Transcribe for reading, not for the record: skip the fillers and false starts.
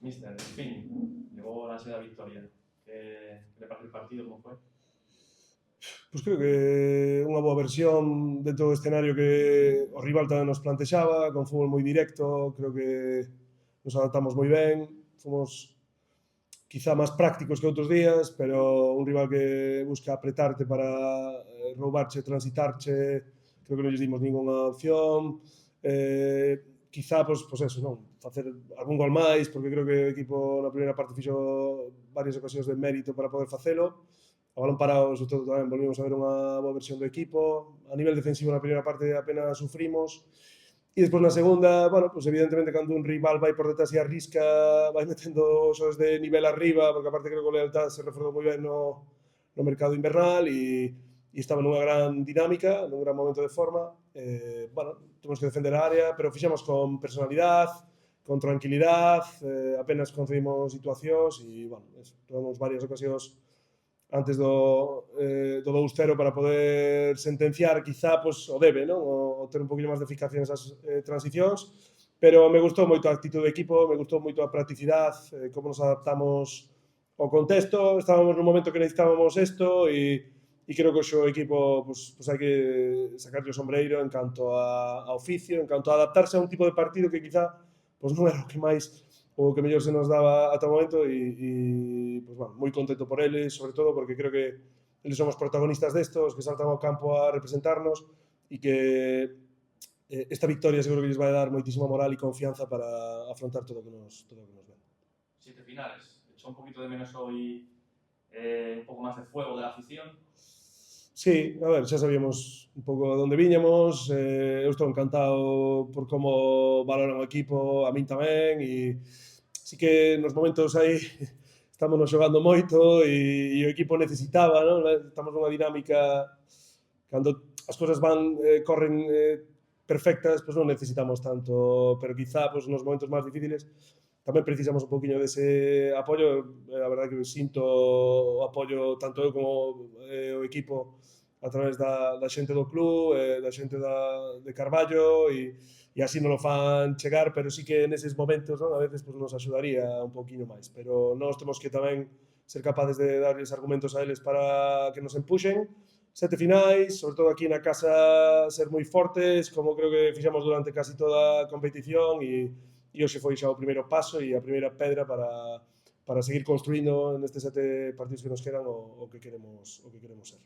Mister, en fin, llegó la ansiada victoria. ¿Qué le parece el partido? ¿Cómo fue? Pois creo que unha boa versión dentro do escenario que o rival tamén nos plantexaba, con fútbol moi directo, creo que nos adaptamos moi ben, fomos quizá máis prácticos que outros días, pero un rival que busca apretarte para roubarche, transitarche, creo que non lles dimos ninguna opción, quizá, pois eso, non, facer algún gol máis, porque creo que o equipo na primeira parte fixo varias ocasións de mérito para poder facelo. A balón parado, sobre todo, tamén volvimos a ver unha boa versión do equipo. A nivel defensivo, na primeira parte apenas sufrimos. E despois na segunda, bueno, pues evidentemente cando un rival vai por detrás e arrisca, vai metendo xoves de nivel arriba, porque aparte creo que o Lealtad se reforzou moi ben no mercado invernal e estaba nunha gran dinámica, nun gran momento de forma. Bueno, temos que defender a área, pero fixemos con personalidade, con tranquilidade, apenas concedimos situacións e, bueno, tuvemos varias ocasións antes do 2-0 para poder sentenciar quizá pues, o debe, non? O ter un poquinho máis de eficacia nesas transicións, pero me gustou moito a actitud do equipo, me gustou moito a practicidade, como nos adaptamos ao contexto, estábamos nun momento que necesitábamos isto e creo que o equipo pues hai que sacarlle o sombreiro en canto a oficio, en canto a adaptarse a un tipo de partido que quizá pues, non era o que máis o que mellor se nos daba ata o momento pues, bueno, moi contento por eles, sobre todo porque creo que eles son os protagonistas destos, que saltan ao campo a representarnos e que esta victoria seguro que lles vai dar moitísima moral e confianza para afrontar todo o que nos ven. 7 finales. ¿Echó un poquito de menos hoy un poco más de fuego de la afición? Sí, a ver, xa sabíamos un pouco de onde viñamos, eu estou encantado por como valoran o equipo, a min tamén, e sí que nos momentos aí estamos xogando moito e o equipo necesitaba, non? Estamos nunha dinámica cando as cousas van, corren perfectas, pois non necesitamos tanto, pero quizá pois, nos momentos máis difíciles tamén precisamos un poquinho dese apoio. A verdade que sinto o apoio tanto eu como o equipo a través da xente do club, da xente de Carballo e así non lo fan chegar, pero sí que neses momentos, non, a veces pues, nos axudaría un poquinho máis, pero nós temos que tamén ser capaces de darles argumentos a eles para que nos empuxen. 7 finais, sobre todo aquí na casa ser moi fortes, como creo que fixamos durante casi toda a competición e hoxe foi xa o primeiro paso e a primeira pedra para seguir construindo nestes 7 partidos que nos quedan o que queremos ser.